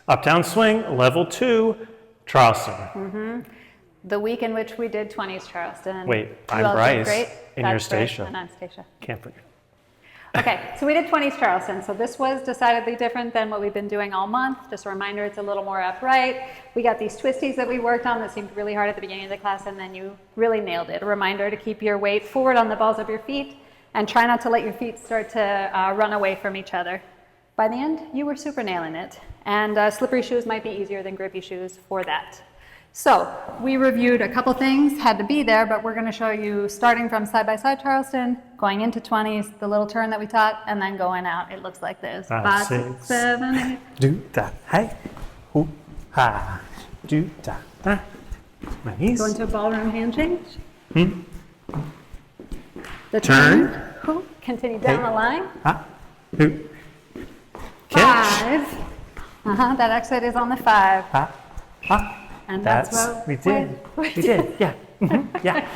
Uptown Swing, level 2, Charleston. The week in which we did 20s Charleston. Wait, you I'm all did Bryce, great. and That's you're Bryce, Stacia. and I'm Stacia. Can't forget. Okay, so we did 20s Charleston. So this was decidedly different than what we've been doing all month. Just a reminder, it's a little more upright. We got these twisties that we worked on that seemed really hard at the beginning of the class, and then you really nailed it. A reminder to keep your weight forward on the balls of your feet and try not to let your feet start to run away from each other. By the end, you were super nailing it. And slippery shoes might be easier than grippy shoes for that. So we reviewed a couple things, had to be there, but we're going to show you starting from side-by-side Charleston, going into 20s, the little turn that we taught, and then going out. It looks like this. 5, 6, 7, 8. Do da, hey, hoo, ha, do da, da. Nice. Go into a ballroom hand change. The Turn. Hoo. Continue down the line. Ha, hoo. Catch. 5. That exit is on the 5. Ha, ha. And that's what we did. We did. Yeah. Yeah.